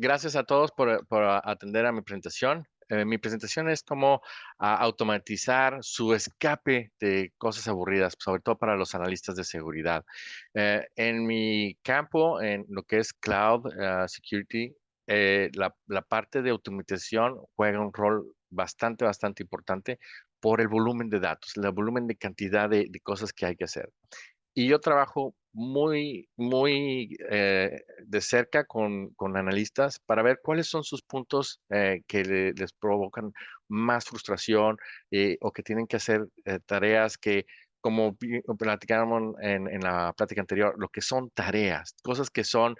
Gracias a todos por atender a mi presentación. Mi presentación es cómo automatizar su escape de cosas aburridas, sobre todo para los analistas de seguridad. En mi campo, en lo que es Cloud Security, la parte de automatización juega un rol bastante importante por el volumen de datos, el volumen de cantidad de cosas que hay que hacer. Y yo trabajo muy de cerca con analistas para ver cuáles son sus puntos que les provocan más frustración o que tienen que hacer tareas que, como platicamos en la plática anterior, lo que son tareas, cosas que son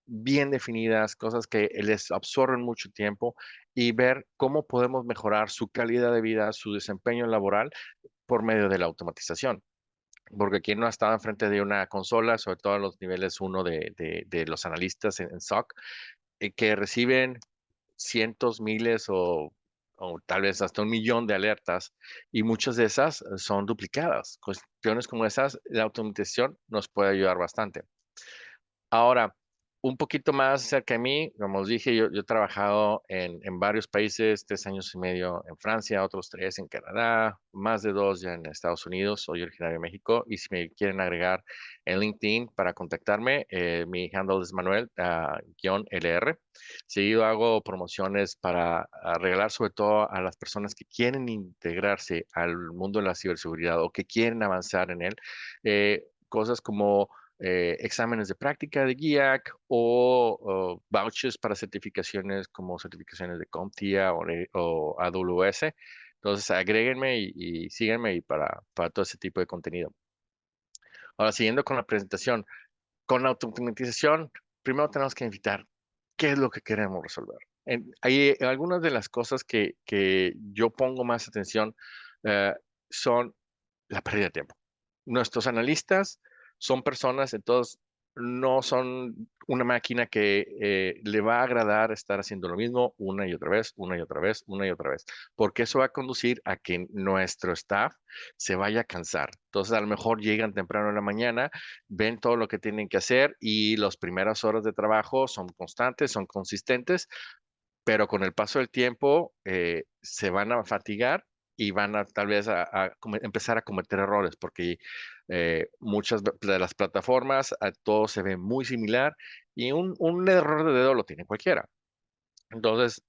bien definidas, cosas que les absorben mucho tiempo y ver cómo podemos mejorar su calidad de vida, su desempeño laboral por medio de la automatización. Porque quien no ha estado enfrente de una consola, sobre todo a los niveles uno de los analistas en SOC, que reciben cientos, miles o tal vez hasta un millón de alertas y muchas de esas son duplicadas. Cuestiones como esas, la automatización nos puede ayudar bastante. Ahora, un poquito más cerca de mí, como os dije, yo he trabajado en varios países, 3 años y medio en Francia, otros 3 en Canadá, más de 2 ya en Estados Unidos, soy originario de México, y si me quieren agregar en LinkedIn para contactarme, mi handle es Manuel, LR. Seguido hago promociones para regalar sobre todo a las personas que quieren integrarse al mundo de la ciberseguridad o que quieren avanzar en él, cosas como exámenes de práctica de GIAC o vouchers para certificaciones como certificaciones de CompTIA o AWS. Entonces, agréguenme y síganme y para todo ese tipo de contenido. Ahora, siguiendo con la presentación, con la automatización, primero tenemos que invitar qué es lo que queremos resolver. Hay algunas de las cosas que yo pongo más atención eh, son la pérdida de tiempo. Nuestros analistas son personas, entonces no son una máquina que le va a agradar estar haciendo lo mismo una y otra vez, una y otra vez, una y otra vez, porque eso va a conducir a que nuestro staff se vaya a cansar. Entonces, a lo mejor llegan temprano en la mañana, ven todo lo que tienen que hacer y las primeras horas de trabajo son constantes, son consistentes, pero con el paso del tiempo se van a fatigar y van a tal vez empezar a cometer errores, porque muchas de las plataformas todo se ve muy similar y un error de dedo lo tiene cualquiera. Entonces,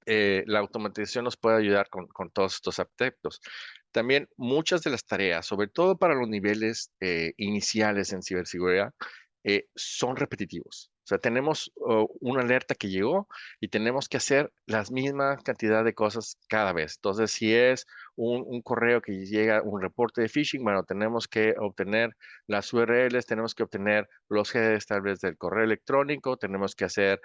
la automatización nos puede ayudar con todos estos aspectos. También muchas de las tareas, sobre todo para los niveles iniciales en ciberseguridad, son repetitivos. O sea, tenemos una alerta que llegó y tenemos que hacer las mismas cantidad de cosas cada vez. Entonces, si es un correo que llega, un reporte de phishing, bueno, tenemos que obtener las URLs, tenemos que obtener los headers tal vez del correo electrónico, tenemos que hacer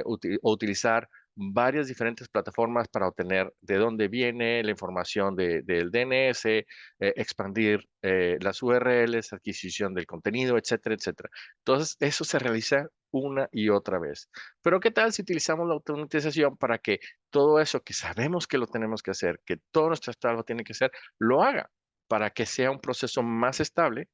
o utilizar varias diferentes plataformas para obtener de dónde viene la información del DNS, expandir las URLs, adquisición del contenido, etcétera, etcétera. Entonces, eso se realiza una y otra vez. Pero ¿qué tal si utilizamos la automatización para que todo eso que sabemos que lo tenemos que hacer, que todo nuestro estado lo tiene que hacer, lo haga? Para que sea un proceso más estable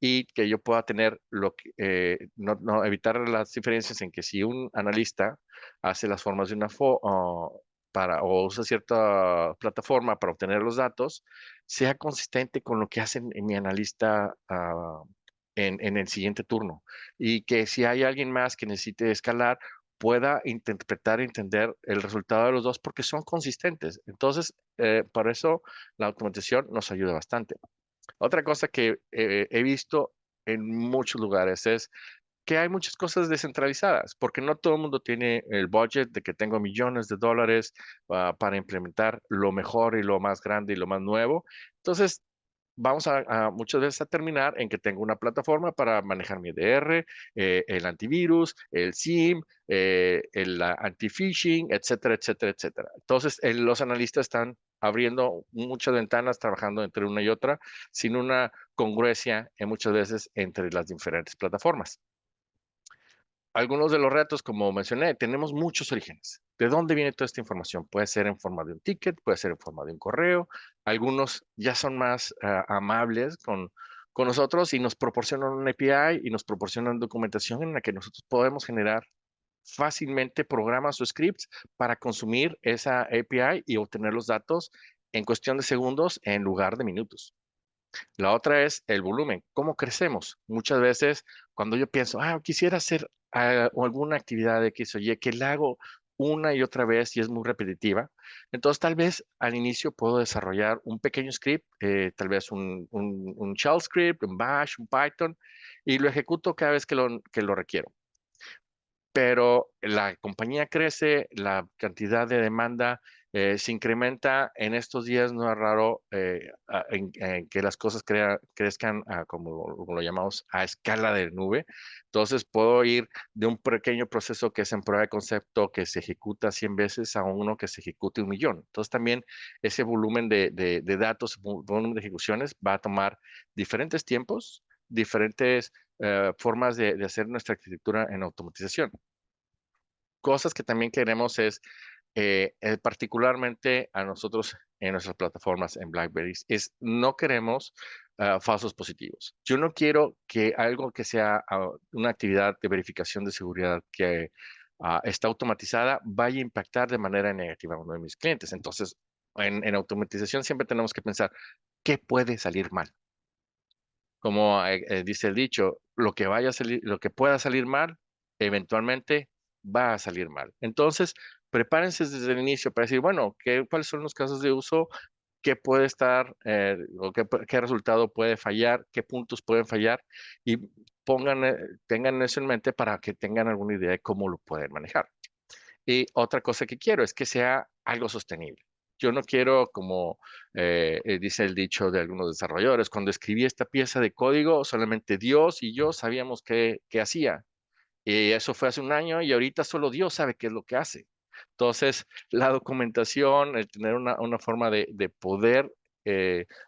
y que yo pueda tener no evitar las diferencias en que si un analista hace las formas de o usa cierta plataforma para obtener los datos, sea consistente con lo que hace mi analista en el siguiente turno. Y que si hay alguien más que necesite escalar, pueda interpretar y entender el resultado de los dos porque son consistentes. Entonces, por eso la automatización nos ayuda bastante. Otra cosa que he visto en muchos lugares es que hay muchas cosas descentralizadas, porque no todo el mundo tiene el budget de que tengo millones de dólares para implementar lo mejor y lo más grande y lo más nuevo. Entonces, vamos a muchas veces a terminar en que tengo una plataforma para manejar mi EDR, el antivirus, el SIEM, el anti-phishing, etcétera, etcétera, etcétera. Entonces, los analistas están abriendo muchas ventanas, trabajando entre una y otra, sin una congruencia muchas veces entre las diferentes plataformas. Algunos de los retos, como mencioné, tenemos muchos orígenes. ¿De dónde viene toda esta información? Puede ser en forma de un ticket, puede ser en forma de un correo. Algunos ya son más amables con nosotros y nos proporcionan un API y nos proporcionan documentación en la que nosotros podemos generar fácilmente programa sus scripts para consumir esa API y obtener los datos en cuestión de segundos en lugar de minutos. La otra es el volumen. ¿Cómo crecemos? Muchas veces cuando yo pienso, quisiera hacer alguna actividad X o Y, que la hago una y otra vez y es muy repetitiva, entonces tal vez al inicio puedo desarrollar un pequeño script, tal vez un shell script, un bash, un Python, y lo ejecuto cada vez que lo requiero. Pero la compañía crece, la cantidad de demanda se incrementa. En estos días no es raro en que las cosas crezcan, como lo llamamos, a escala de nube. Entonces puedo ir de un pequeño proceso que es en prueba de concepto, que se ejecuta 100 veces, a uno que se ejecute 1 millón. Entonces también ese volumen de datos, volumen de ejecuciones va a tomar diferentes tiempos, diferentes formas de hacer nuestra arquitectura en automatización. Cosas que también queremos es, particularmente a nosotros en nuestras plataformas en BlackBerry, es no queremos falsos positivos. Yo no quiero que algo que sea una actividad de verificación de seguridad que está automatizada vaya a impactar de manera negativa a uno de mis clientes. Entonces, en automatización siempre tenemos que pensar, ¿qué puede salir mal? Como dice el dicho, lo que vaya a salir, lo que pueda salir mal, eventualmente va a salir mal. Entonces, prepárense desde el inicio para decir, bueno, ¿cuáles son los casos de uso? ¿Qué puede estar, o qué resultado puede fallar? ¿Qué puntos pueden fallar? Y tengan eso en mente para que tengan alguna idea de cómo lo pueden manejar. Y otra cosa que quiero es que sea algo sostenible. Yo no quiero, como dice el dicho de algunos desarrolladores, cuando escribí esta pieza de código, solamente Dios y yo sabíamos qué hacía. Y eso fue hace un año y ahorita solo Dios sabe qué es lo que hace. Entonces, la documentación, el tener una forma de poder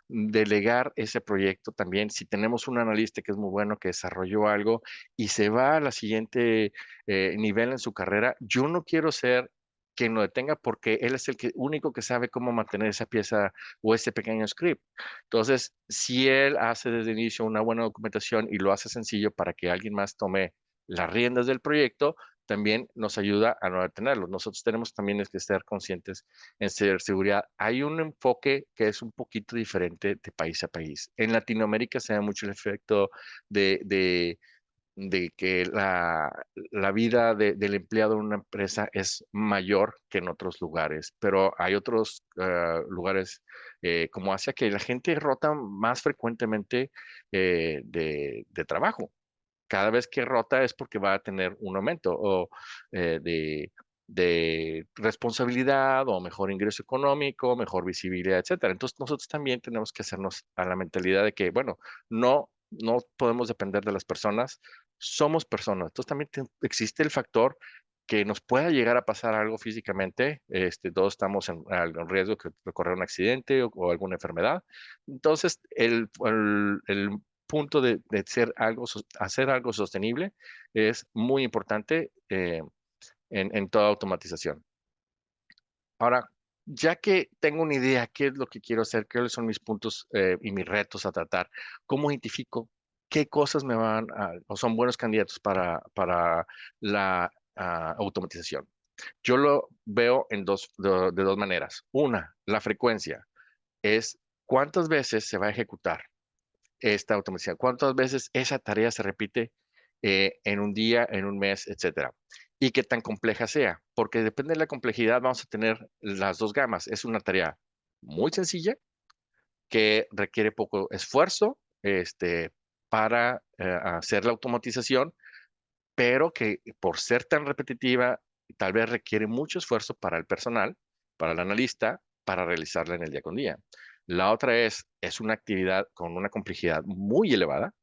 delegar ese proyecto también, si tenemos un analista que es muy bueno, que desarrolló algo y se va a la siguiente nivel en su carrera, yo no quiero ser quien lo detenga porque él es único que sabe cómo mantener esa pieza o ese pequeño script. Entonces, si él hace desde el inicio una buena documentación y lo hace sencillo para que alguien más tome las riendas del proyecto, también nos ayuda a no detenerlo. Nosotros tenemos también es que estar conscientes en ciberseguridad. Hay un enfoque que es un poquito diferente de país a país. En Latinoamérica se da mucho el efecto de, de, de que la vida del empleado en una empresa es mayor que en otros lugares, pero hay otros lugares como Asia que la gente rota más frecuentemente de trabajo. Cada vez que rota es porque va a tener un aumento o de responsabilidad o mejor ingreso económico, mejor visibilidad, etcétera. Entonces nosotros también tenemos que hacernos a la mentalidad de que, bueno, no podemos depender de las personas, somos personas. Entonces también existe el factor que nos pueda llegar a pasar algo físicamente, todos estamos en riesgo de correr un accidente o alguna enfermedad. Entonces, el punto de hacer algo sostenible es muy importante en toda automatización. Ahora, ya que tengo una idea qué es lo que quiero hacer, cuáles son mis puntos y mis retos a tratar, ¿cómo identifico qué cosas o son buenos candidatos para la automatización? Yo lo veo de dos maneras. Una, la frecuencia es cuántas veces se va a ejecutar esta automatización. ¿Cuántas veces esa tarea se repite en un día, en un mes, etcétera? Y qué tan compleja sea, porque depende de la complejidad, vamos a tener las dos gamas. Es una tarea muy sencilla que requiere poco esfuerzo para hacer la automatización, pero que por ser tan repetitiva, tal vez requiere mucho esfuerzo para el personal, para el analista, para realizarla en el día con día. La otra es una actividad con una complejidad muy elevada,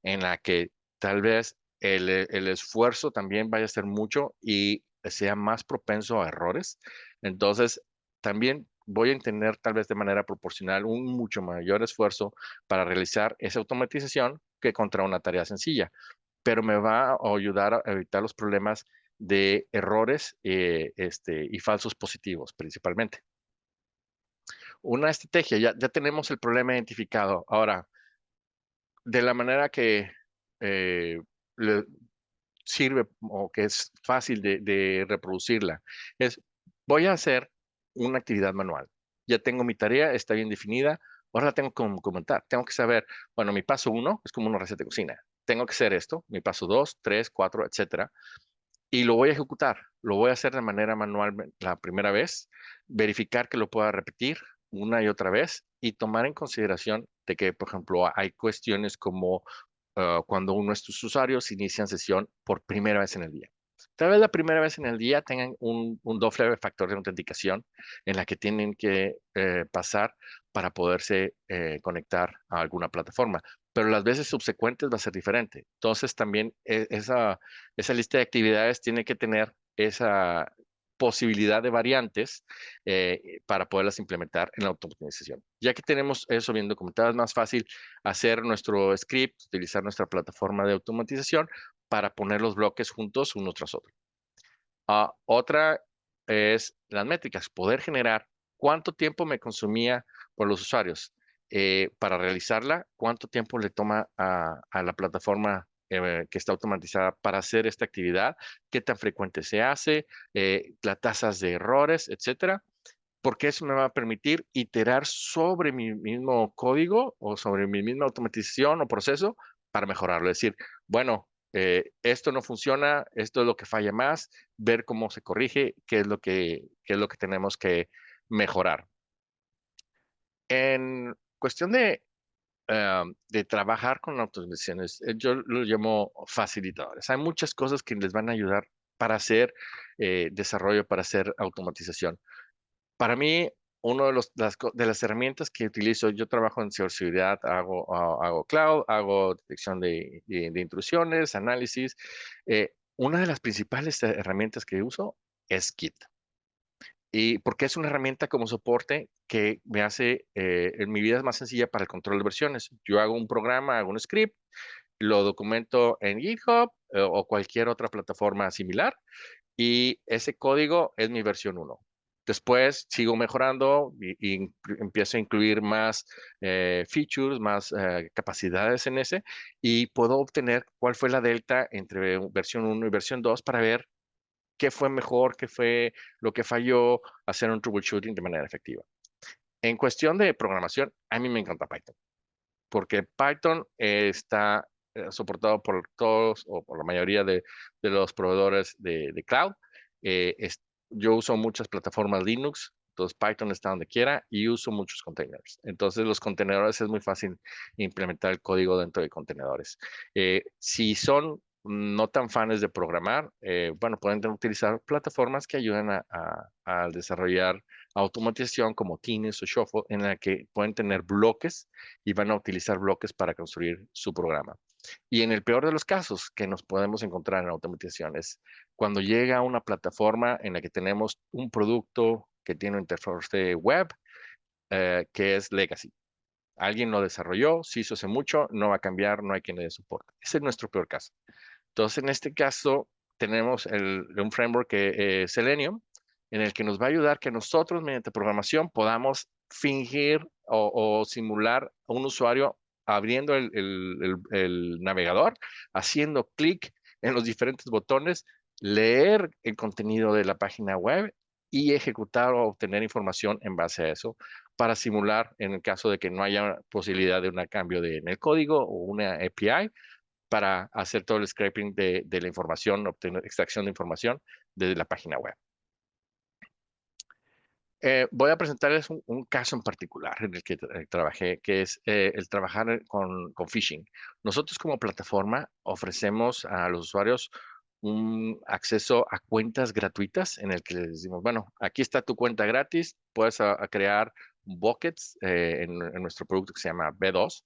en la que tal vez el esfuerzo también vaya a ser mucho y sea más propenso a errores. Entonces, también voy a tener tal vez de manera proporcional un mucho mayor esfuerzo para realizar esa automatización que contra una tarea sencilla, pero me va a ayudar a evitar los problemas de errores y falsos positivos principalmente. Una estrategia, ya tenemos el problema identificado. Ahora, de la manera que eh, le- sirve o que es fácil de reproducirla. Es, voy a hacer una actividad manual. Ya tengo mi tarea, está bien definida. Ahora la tengo que comentar. Tengo que saber, bueno, mi paso uno es como una receta de cocina. Tengo que hacer esto, mi paso dos, tres, cuatro, etcétera, y lo voy a ejecutar. Lo voy a hacer de manera manual la primera vez, verificar que lo pueda repetir una y otra vez y tomar en consideración de que, por ejemplo, hay cuestiones como cuando nuestros usuarios inician sesión por primera vez en el día. Tal vez la primera vez en el día tengan un doble factor de autenticación en la que tienen que pasar para poderse conectar a alguna plataforma, pero las veces subsecuentes va a ser diferente. Entonces también esa lista de actividades tiene que tener esa posibilidad de variantes para poderlas implementar en la automatización. Ya que tenemos eso bien documentado, es más fácil hacer nuestro script, utilizar nuestra plataforma de automatización para poner los bloques juntos uno tras otro. Otra es las métricas, poder generar cuánto tiempo me consumía por los usuarios para realizarla, cuánto tiempo le toma a la plataforma que está automatizada para hacer esta actividad, qué tan frecuente se hace, las tasas de errores, etcétera, porque eso me va a permitir iterar sobre mi mismo código o sobre mi misma automatización o proceso para mejorarlo. Es decir, bueno, esto no funciona, esto es lo que falla más, ver cómo se corrige, qué es lo que tenemos que mejorar. En cuestión de trabajar con automatizaciones, yo lo llamo facilitadores. Hay muchas cosas que les van a ayudar para hacer desarrollo, para hacer automatización. Para mí, uno de de las herramientas que utilizo, yo trabajo en ciberseguridad, hago cloud, hago detección de intrusiones, análisis. Una de las principales herramientas que uso es Git. Y porque es una herramienta como soporte que me hace en mi vida es más sencilla para el control de versiones. Yo hago un programa, hago un script, lo documento en GitHub o cualquier otra plataforma similar y ese código es mi versión uno. Después sigo mejorando y empiezo a incluir más features, más capacidades en ese y puedo obtener cuál fue la delta entre versión uno y versión 2 para ver qué fue mejor, qué fue lo que falló, hacer un troubleshooting de manera efectiva. En cuestión de programación, a mí me encanta Python, porque Python está soportado por todos o por la mayoría de los proveedores de cloud. Eh, es- yo uso muchas plataformas Linux, entonces Python está donde quiera y uso muchos containers. Entonces los contenedores es muy fácil implementar el código dentro de contenedores. Si son no tan fans de programar, bueno, pueden utilizar plataformas que ayuden a desarrollar automatización como Tines o Shuffle, en la que pueden tener bloques y van a utilizar bloques para construir su programa. Y en el peor de los casos que nos podemos encontrar en automatización es cuando llega a una plataforma en la que tenemos un producto que tiene un interfaz web que es legacy. Alguien lo desarrolló, se hizo hace mucho, no va a cambiar, no hay quien le dé soporte. Ese es nuestro peor caso. Entonces, en este caso, tenemos un framework que es Selenium, en el que nos va a ayudar que nosotros, mediante programación, podamos fingir o simular a un usuario abriendo el navegador, haciendo clic en los diferentes botones, leer el contenido de la página web y ejecutar o obtener información en base a eso para simular en el caso de que no haya posibilidad de un cambio en el código o una API para hacer todo el scraping de la información, obtener extracción de información desde la página web. Voy a presentarles un caso en particular en el que trabajé, que es el trabajar con phishing. Nosotros como plataforma ofrecemos a los usuarios un acceso a cuentas gratuitas en el que les decimos, bueno, aquí está tu cuenta gratis, puedes a crear buckets en nuestro producto que se llama B2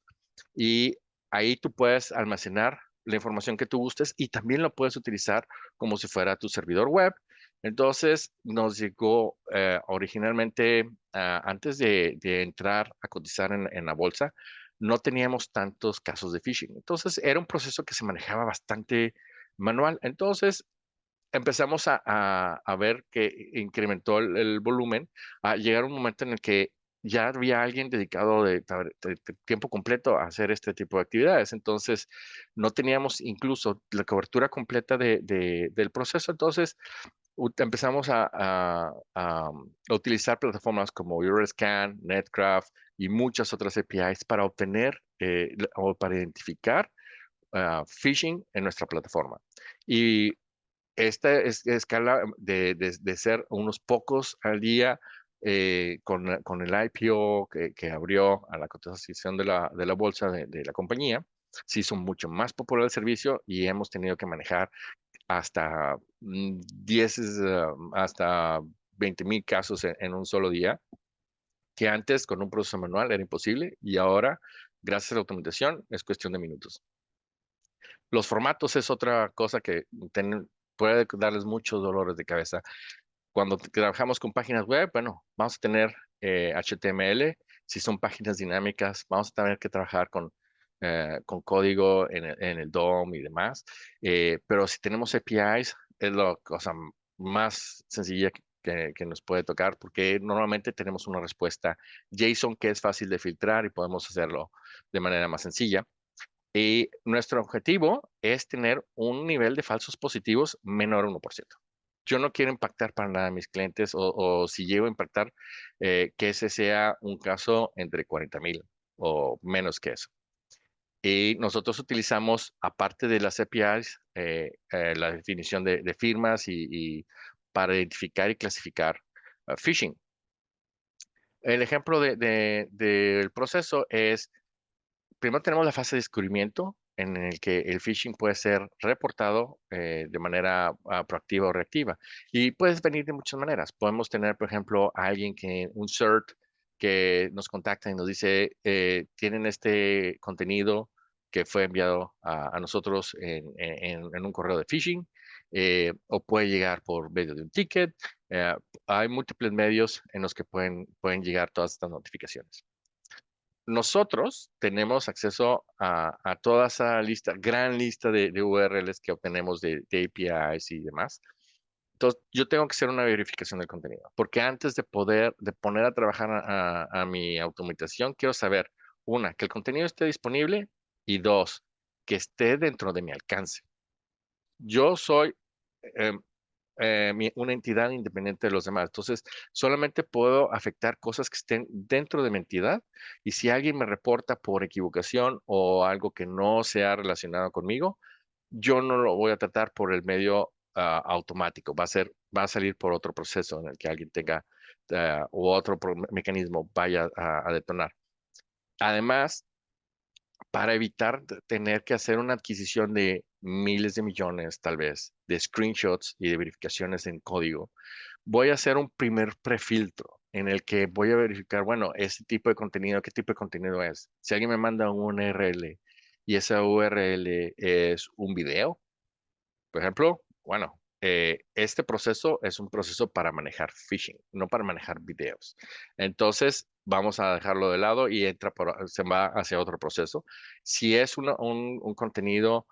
y ahí tú puedes almacenar la información que tú gustes y también lo puedes utilizar como si fuera tu servidor web. Entonces nos llegó originalmente, antes de entrar a cotizar en la bolsa, no teníamos tantos casos de phishing. Entonces era un proceso que se manejaba bastante manual. Entonces empezamos a ver que incrementó el volumen, a llegar un momento en el que ya había alguien dedicado de tiempo completo a hacer este tipo de actividades. Entonces, no teníamos incluso la cobertura completa del proceso. Entonces, empezamos a utilizar plataformas como Euroscan, Netcraft y muchas otras APIs para obtener o para identificar phishing en nuestra plataforma. Y escala de ser unos pocos al día con el IPO que abrió a la cotización de la bolsa de la compañía, se hizo mucho más popular el servicio y hemos tenido que manejar hasta 10, hasta 20,000 casos en un solo día, que antes con un proceso manual era imposible y ahora, gracias a la automatización, es cuestión de minutos. Los formatos es otra cosa que puede darles muchos dolores de cabeza. Cuando trabajamos con páginas web, bueno, vamos a tener HTML. Si son páginas dinámicas, vamos a tener que trabajar con código en el DOM y demás. Pero si tenemos APIs, es la cosa más sencilla que nos puede tocar, porque normalmente tenemos una respuesta JSON que es fácil de filtrar y podemos hacerlo de manera más sencilla. Y nuestro objetivo es tener un nivel de falsos positivos menor a 1%. Yo no quiero impactar para nada a mis clientes o si llego a impactar, que ese sea un caso entre 40,000 o menos que eso. Y nosotros utilizamos, aparte de las APIs, la definición de firmas y para identificar y clasificar phishing. El ejemplo del proceso es primero tenemos la fase de descubrimiento en el que el phishing puede ser reportado de manera proactiva o reactiva. Y puedes venir de muchas maneras. Podemos tener, por ejemplo, a alguien un CERT que nos contacta y nos dice, tienen este contenido que fue enviado a nosotros en un correo de phishing, o puede llegar por medio de un ticket. Eh, Hay múltiples medios en los que pueden llegar todas estas notificaciones. Nosotros tenemos acceso a toda esa lista, gran lista de URLs que obtenemos de APIs y demás. Entonces, yo tengo que hacer una verificación del contenido, porque antes de poner a trabajar a mi automatización, quiero saber, una, que el contenido esté disponible y dos, que esté dentro de mi alcance. Yo soy em, una entidad independiente de los demás. Entonces, solamente puedo afectar cosas que estén dentro de mi entidad y si alguien me reporta por equivocación o algo que no sea relacionado conmigo, yo no lo voy a tratar por el medio automático. Va a salir por otro proceso en el que alguien tenga u otro mecanismo vaya a detonar. Además, para evitar tener que hacer una adquisición de miles de millones, tal vez, de screenshots y de verificaciones en código, voy a hacer un primer prefiltro en el que voy a verificar, bueno, ese tipo de contenido, ¿qué tipo de contenido es? Si alguien me manda un URL y esa URL es un video, por ejemplo, bueno, este proceso es un proceso para manejar phishing, no para manejar videos. Entonces, vamos a dejarlo de lado y se va hacia otro proceso. Si es un contenido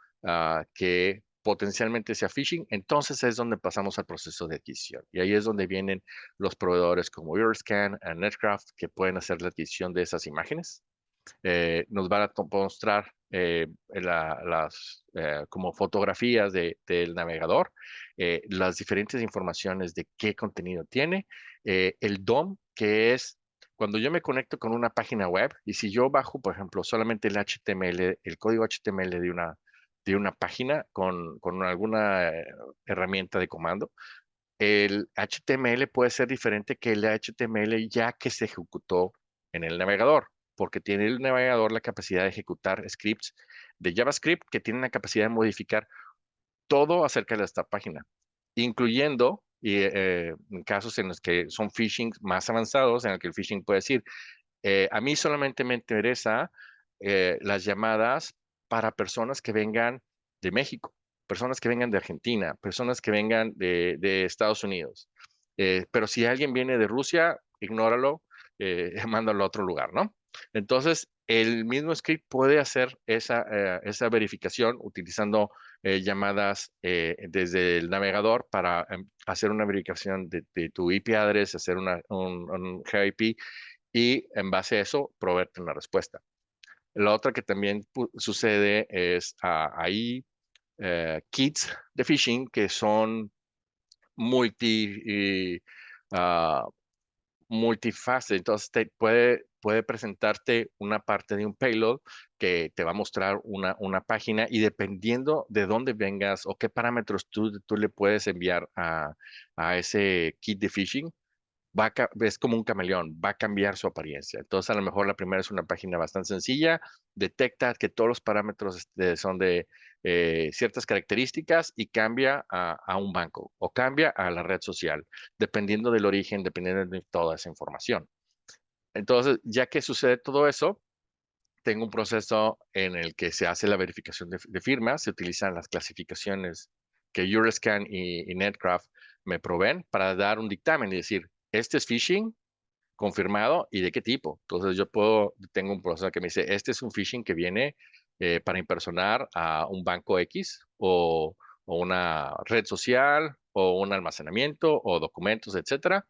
que potencialmente sea phishing, entonces es donde pasamos al proceso de adquisición. Y ahí es donde vienen los proveedores como Euroscan, Netcraft, que pueden hacer la adquisición de esas imágenes. Nos van a mostrar las como fotografías del navegador, las diferentes informaciones de qué contenido tiene, el DOM, que es cuando yo me conecto con una página web y si yo bajo, por ejemplo, solamente el HTML, el código HTML de una página con alguna herramienta de comando, el HTML puede ser diferente que el HTML ya que se ejecutó en el navegador, porque tiene el navegador la capacidad de ejecutar scripts de JavaScript que tienen la capacidad de modificar todo acerca de esta página, incluyendo en casos en los que son phishing más avanzados, en el que el phishing puede decir, a mí solamente me interesa las llamadas para personas que vengan de México, personas que vengan de Argentina, personas que vengan de Estados Unidos. Pero si alguien viene de Rusia, ignóralo, mándalo a otro lugar, ¿no? Entonces, el mismo script puede hacer esa verificación utilizando llamadas desde el navegador para hacer una verificación de tu IP address, hacer un GIP y en base a eso proveerte una respuesta. La otra que también sucede es hay kits de phishing que son multi, ah, multifase. Entonces puede presentarte una parte de un payload que te va a mostrar una página y dependiendo de dónde vengas o qué parámetros tú le puedes enviar a ese kit de phishing, es como un camaleón, va a cambiar su apariencia. Entonces, a lo mejor la primera es una página bastante sencilla, detecta que todos los parámetros son de ciertas características y cambia a un banco o cambia a la red social, dependiendo del origen, dependiendo de toda esa información. Entonces, ya que sucede todo eso, tengo un proceso en el que se hace la verificación de firmas, se utilizan las clasificaciones que Euroscan y Netcraft me proveen para dar un dictamen y decir, este es phishing, confirmado y de qué tipo. Entonces tengo un proceso que me dice, este es un phishing que viene para impersonar a un banco X o una red social o un almacenamiento o documentos, etcétera.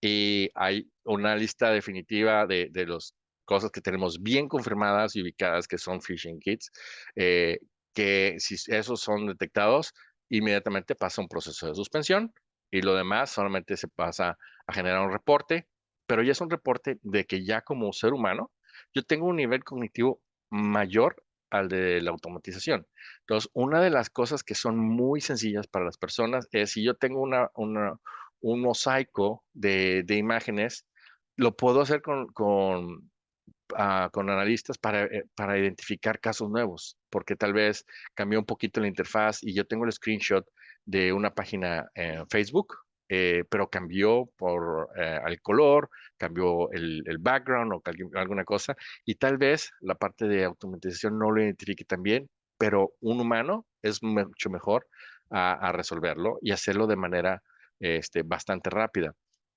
Y hay una lista definitiva de las cosas que tenemos bien confirmadas y ubicadas que son phishing kits, eh, que si esos son detectados, inmediatamente pasa un proceso de suspensión y lo demás solamente se pasa a generar un reporte, pero ya es un reporte de que ya como ser humano, yo tengo un nivel cognitivo mayor al de la automatización. Entonces, una de las cosas que son muy sencillas para las personas es si yo tengo un mosaico de imágenes, lo puedo hacer con analistas para identificar casos nuevos, porque tal vez cambió un poquito la interfaz y yo tengo el screenshot de una página en Facebook, pero cambió por el color, cambió el background o alguna cosa, y tal vez la parte de automatización no lo identifique tan bien, pero un humano es mucho mejor a resolverlo y hacerlo de manera bastante rápida.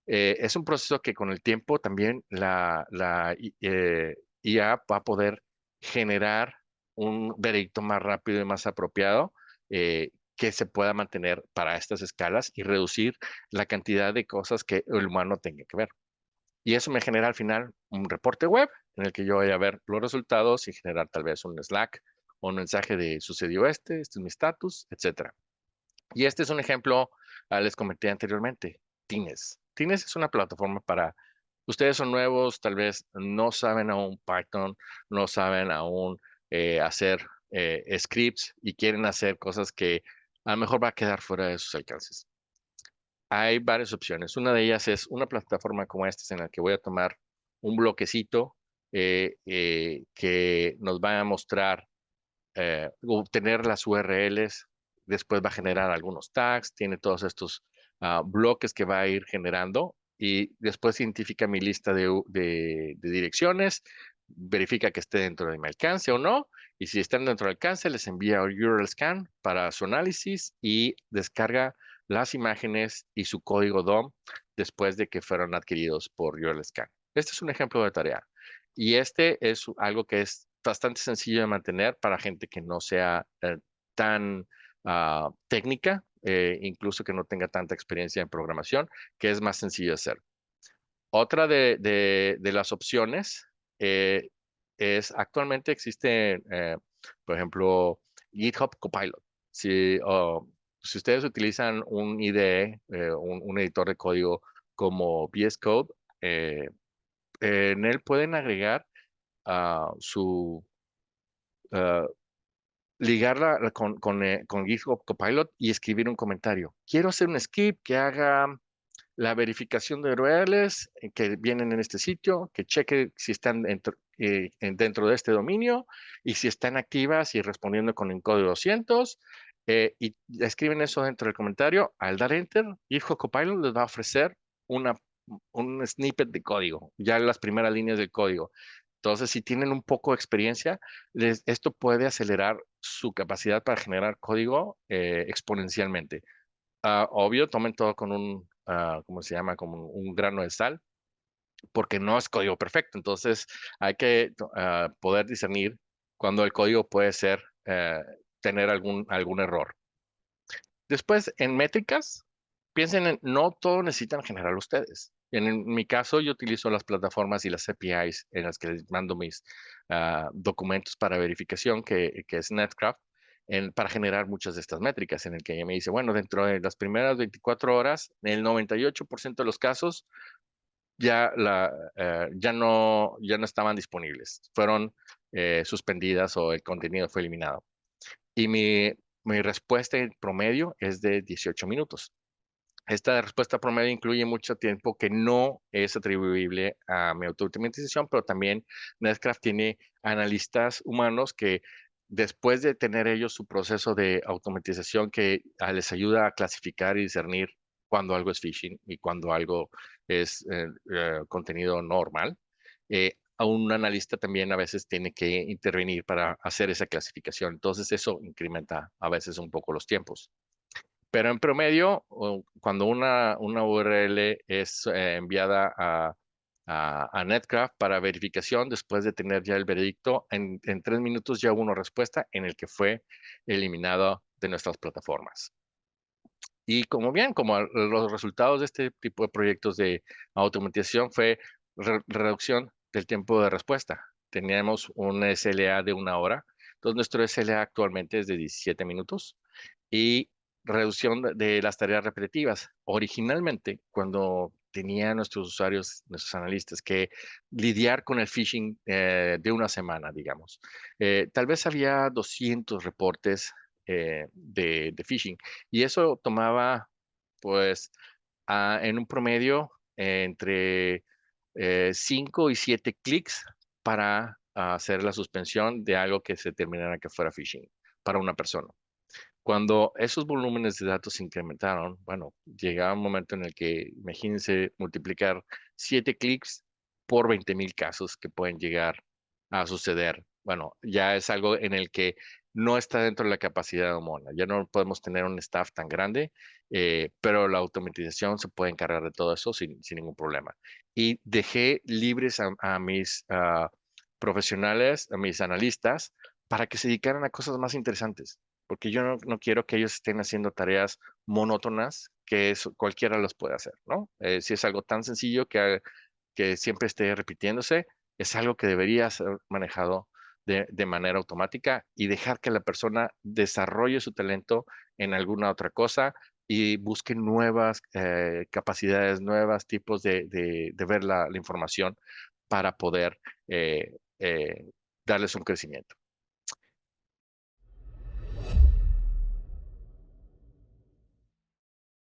Es un proceso que con el tiempo también la IA va a poder generar un veredicto más rápido y más apropiado que se pueda mantener para estas escalas y reducir la cantidad de cosas que el humano tenga que ver. Y eso me genera al final un reporte web en el que yo voy a ver los resultados y generar tal vez un Slack o un mensaje de sucedió este es mi estatus, etcétera. Y este es un ejemplo, les comenté anteriormente, Tines. Tines es una plataforma para, ustedes son nuevos, tal vez no saben aún Python, no saben aún hacer scripts y quieren hacer cosas que a lo mejor va a quedar fuera de sus alcances. Hay varias opciones. Una de ellas es una plataforma como esta en la que voy a tomar un bloquecito que nos va a mostrar obtener las URLs, después va a generar algunos tags, tiene todos estos bloques que va a ir generando y después identifica mi lista de direcciones, verifica que esté dentro de mi alcance o no, y si están dentro del alcance, les envía un URL scan para su análisis y descarga las imágenes y su código DOM después de que fueron adquiridos por URL scan. Este es un ejemplo de tarea. Y este es algo que es bastante sencillo de mantener para gente que no sea tan técnica, incluso que no tenga tanta experiencia en programación, que es más sencillo de hacer. Otra de las opciones eh, es actualmente existe, por ejemplo, GitHub Copilot. Si ustedes utilizan un IDE, un editor de código como VS Code, eh, en él pueden agregar su ah, ligarla con GitHub Copilot y escribir un comentario. Quiero hacer un script que haga la verificación de URLs que vienen en este sitio, que cheque si están dentro de este dominio y si están activas y respondiendo con el código 200. Y escriben eso dentro del comentario. Al dar enter, GitHub Copilot les va a ofrecer una, un snippet de código, ya las primeras líneas del código. Entonces, si tienen un poco de experiencia, esto puede acelerar su capacidad para generar código exponencialmente. Obvio, tomen todo con ¿cómo se llama? Como un grano de sal, porque no es código perfecto. Entonces, hay que poder discernir cuando el código puede tener algún error. Después, en métricas, piensen en, no todo necesitan generar ustedes. En mi caso, yo utilizo las plataformas y las APIs en las que les mando mis documentos para verificación, que es Netcraft, para generar muchas de estas métricas, en el que ella me dice, bueno, dentro de las primeras 24 horas, en el 98% de los casos, ya no estaban disponibles, fueron suspendidas o el contenido fue eliminado. Y mi respuesta en promedio es de 18 minutos. Esta respuesta promedio incluye mucho tiempo que no es atribuible a mi automatización, pero también Netcraft tiene analistas humanos que después de tener ellos su proceso de automatización que les ayuda a clasificar y discernir cuando algo es phishing y cuando algo es contenido normal, a un analista también a veces tiene que intervenir para hacer esa clasificación. Entonces eso incrementa a veces un poco los tiempos. Pero en promedio, cuando una URL es enviada a Netcraft para verificación, después de tener ya el veredicto, en 3 minutos ya hubo una respuesta en el que fue eliminado de nuestras plataformas. Y como los resultados de este tipo de proyectos de automatización fue reducción del tiempo de respuesta. Teníamos un SLA de 1 hora, entonces nuestro SLA actualmente es de 17 minutos y reducción de las tareas repetitivas. Originalmente, cuando tenía nuestros usuarios, nuestros analistas, que lidiar con el phishing de una semana, digamos, tal vez había 200 reportes de phishing y eso tomaba, pues, en un promedio entre 5 y 7 clics para hacer la suspensión de algo que se determinara que fuera phishing para una persona. Cuando esos volúmenes de datos se incrementaron, bueno, llegaba un momento en el que, imagínense, multiplicar 7 clics por 20,000 casos que pueden llegar a suceder. Bueno, ya es algo en el que no está dentro de la capacidad humana. Ya no podemos tener un staff tan grande, pero la automatización se puede encargar de todo eso sin ningún problema. Y dejé libres a mis profesionales, a mis analistas, para que se dedicaran a cosas más interesantes porque yo no quiero que ellos estén haciendo tareas monótonas que cualquiera las puede hacer, ¿no? Si es algo tan sencillo que siempre esté repitiéndose, es algo que debería ser manejado de manera automática y dejar que la persona desarrolle su talento en alguna otra cosa y busque nuevas capacidades, nuevos tipos de ver la información para poder darles un crecimiento.